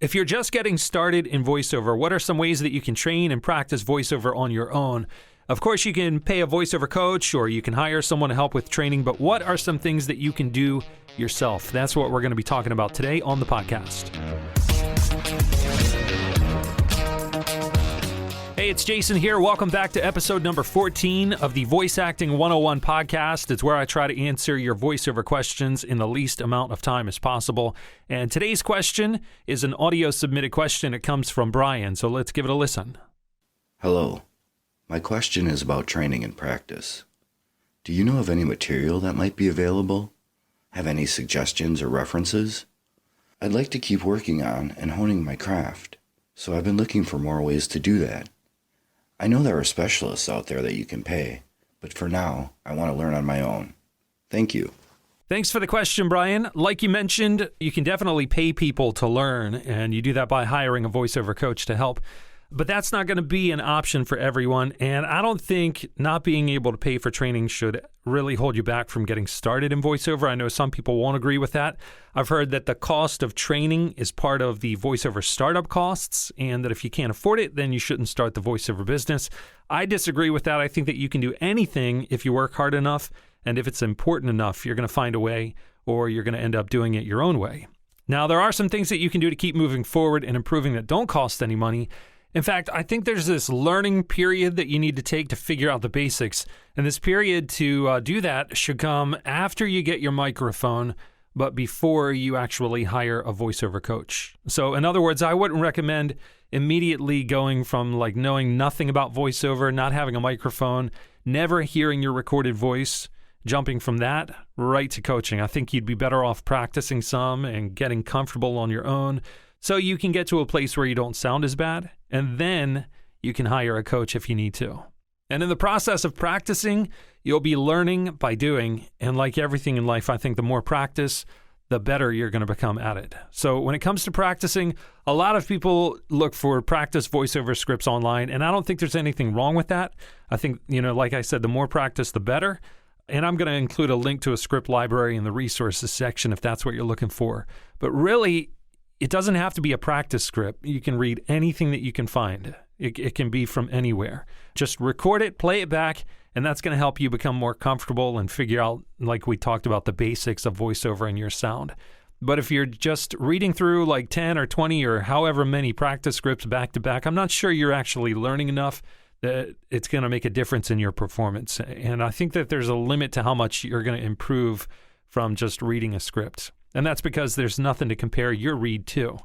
If you're just getting started in voiceover, what are some ways that you can train and practice voiceover on your own? Of course, you can pay a voiceover coach or you can hire someone to help with training, but what are some things that you can do yourself? That's what we're going to be talking about today on the podcast. Hey, it's Jason here. Welcome back to episode number 14 of the Voice Acting 101 podcast. It's where I try to answer your voiceover questions in the least amount of time as possible. And today's question is an audio submitted question. It comes from Brian, so let's give it a listen. Hello. My question is about training and practice. Do you know of any material that might be available? Have any suggestions or references? I'd like to keep working on and honing my craft, so I've been looking for more ways to do that. I know there are specialists out there that you can pay, but for now, I want to learn on my own. Thank you. Thanks for the question, Brian. Like you mentioned, you can definitely pay people to learn, and you do that by hiring a voiceover coach to help. But that's not going to be an option for everyone, and I don't think not being able to pay for training should really hold you back from getting started in voiceover. I know some people won't agree with that. I've heard that the cost of training is part of the voiceover startup costs, and that if you can't afford it, then you shouldn't start the voiceover business. I disagree with that. I think that you can do anything if you work hard enough, and if it's important enough, you're going to find a way, or you're going to end up doing it your own way. Now, there are some things that you can do to keep moving forward and improving that don't cost any money. In fact, I think there's this learning period that you need to take to figure out the basics. And this period to do that should come after you get your microphone, but before you actually hire a voiceover coach. So in other words, I wouldn't recommend immediately going from like knowing nothing about voiceover, not having a microphone, never hearing your recorded voice, jumping from that right to coaching. I think you'd be better off practicing some and getting comfortable on your own, so you can get to a place where you don't sound as bad, and then you can hire a coach if you need to. And in the process of practicing, you'll be learning by doing, and like everything in life, I think the more practice, the better you're going to become at it. So when it comes to practicing, a lot of people look for practice voiceover scripts online, and I don't think there's anything wrong with that. I think, like I said, the more practice, the better. And I'm going to include a link to a script library in the resources section if that's what you're looking for. But really, it doesn't have to be a practice script. You can read anything that you can find. It can be from anywhere. Just record it, play it back, and that's going to help you become more comfortable and figure out, like we talked about, the basics of voiceover and your sound. But if you're just reading through like 10 or 20 or however many practice scripts back to back, I'm not sure you're actually learning enough that it's going to make a difference in your performance. And I think that there's a limit to how much you're going to improve from just reading a script. And that's because there's nothing to compare your read to.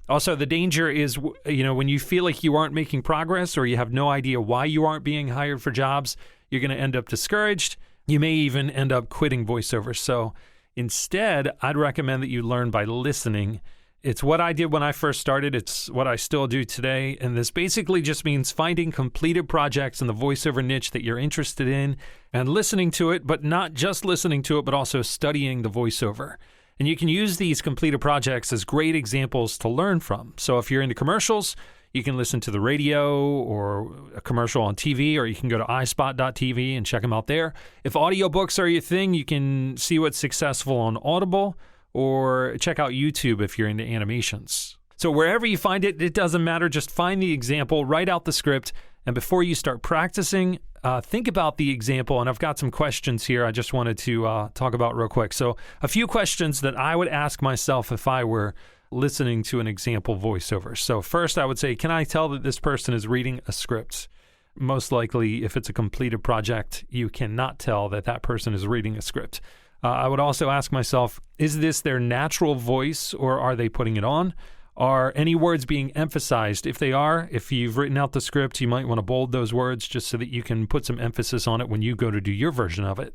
Also, the danger is, when you feel like you aren't making progress or you have no idea why you aren't being hired for jobs, you're going to end up discouraged. You may even end up quitting voiceover. So instead, I'd recommend that you learn by listening. It's what I did when I first started. It's what I still do today. And this basically just means finding completed projects in the voiceover niche that you're interested in and listening to it, but not just listening to it, but also studying the voiceover. And you can use these completed projects as great examples to learn from. So if you're into commercials, you can listen to the radio or a commercial on TV, or you can go to iSpot.tv and check them out there. If audiobooks are your thing, you can see what's successful on Audible, or check out YouTube if you're into animations. So wherever you find it, it doesn't matter. Just find the example, write out the script, and before you start practicing, think about the example. And I've got some questions here I just wanted to talk about real quick. So a few questions that I would ask myself if I were listening to an example voiceover. So first, I would say, can I tell that this person is reading a script? Most likely, if it's a completed project, you cannot tell that that person is reading a script. I would also ask myself, is this their natural voice, or are they putting it on? Are any words being emphasized? If they are, if you've written out the script, you might want to bold those words just so that you can put some emphasis on it when you go to do your version of it.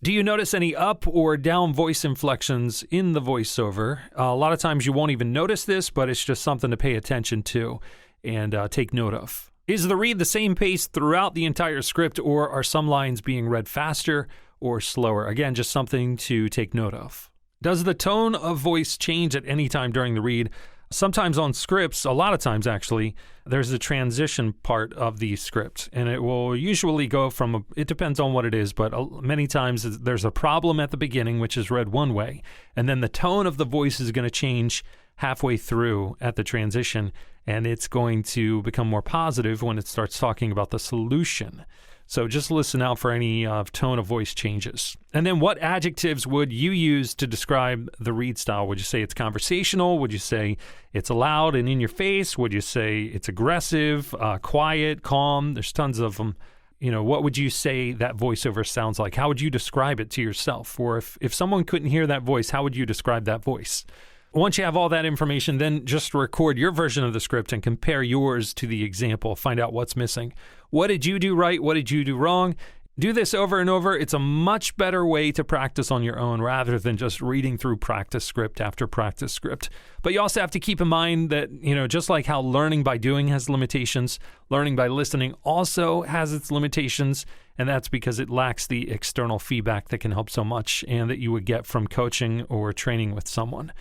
Do you notice any up or down voice inflections in the voiceover? A lot of times you won't even notice this, but it's just something to pay attention to and take note of. Is the read the same pace throughout the entire script, or are some lines being read faster or slower? Again, just something to take note of. Does the tone of voice change at any time during the read? Sometimes on scripts, a lot of times actually, there's a transition part of the script, and it will usually go from, it depends on what it is, but many times there's a problem at the beginning, which is read one way, and then the tone of the voice is going to change halfway through at the transition, and it's going to become more positive when it starts talking about the solution. So just listen out for any tone of voice changes. And then what adjectives would you use to describe the read style? Would you say it's conversational? Would you say it's loud and in your face? Would you say it's aggressive, quiet, calm? There's tons of them. What would you say that voiceover sounds like? How would you describe it to yourself? Or if someone couldn't hear that voice, how would you describe that voice? Once you have all that information, then just record your version of the script and compare yours to the example. Find out what's missing. What did you do right? What did you do wrong? Do this over and over. It's a much better way to practice on your own rather than just reading through practice script after practice script. But you also have to keep in mind that, just like how learning by doing has limitations, learning by listening also has its limitations. And that's because it lacks the external feedback that can help so much and that you would get from coaching or training with someone.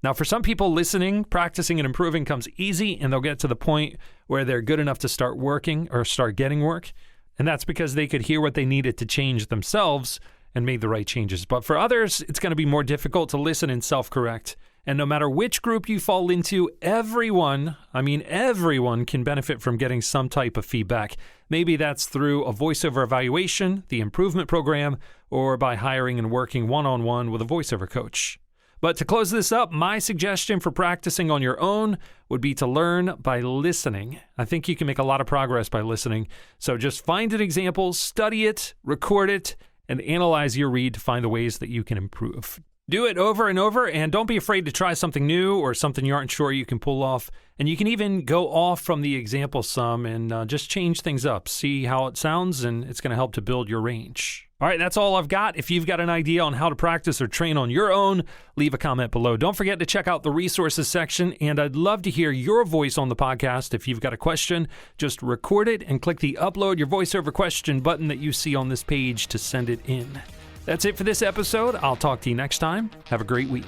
Now, for some people, listening, practicing, and improving comes easy, and they'll get to the point where they're good enough to start working or start getting work. And that's because they could hear what they needed to change themselves and made the right changes. But for others, it's going to be more difficult to listen and self-correct. And no matter which group you fall into, everyone can benefit from getting some type of feedback. Maybe that's through a voiceover evaluation, the improvement program, or by hiring and working one-on-one with a voiceover coach. But to close this up, my suggestion for practicing on your own would be to learn by listening. I think you can make a lot of progress by listening. So just find an example, study it, record it, and analyze your read to find the ways that you can improve. Do it over and over, and don't be afraid to try something new or something you aren't sure you can pull off. And you can even go off from the example some and just change things up. See how it sounds, and it's going to help to build your range. All right, that's all I've got. If you've got an idea on how to practice or train on your own, leave a comment below. Don't forget to check out the resources section, and I'd love to hear your voice on the podcast. If you've got a question, just record it and click the Upload Your Voiceover Question button that you see on this page to send it in. That's it for this episode. I'll talk to you next time. Have a great week.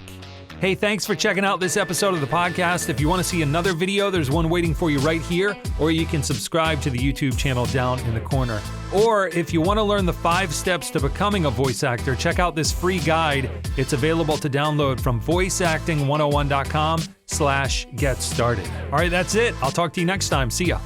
Hey, thanks for checking out this episode of the podcast. If you want to see another video, there's one waiting for you right here, or you can subscribe to the YouTube channel down in the corner. Or if you want to learn the 5 steps to becoming a voice actor, check out this free guide. It's available to download from voiceacting101.com/get started. All right, that's it. I'll talk to you next time. See ya.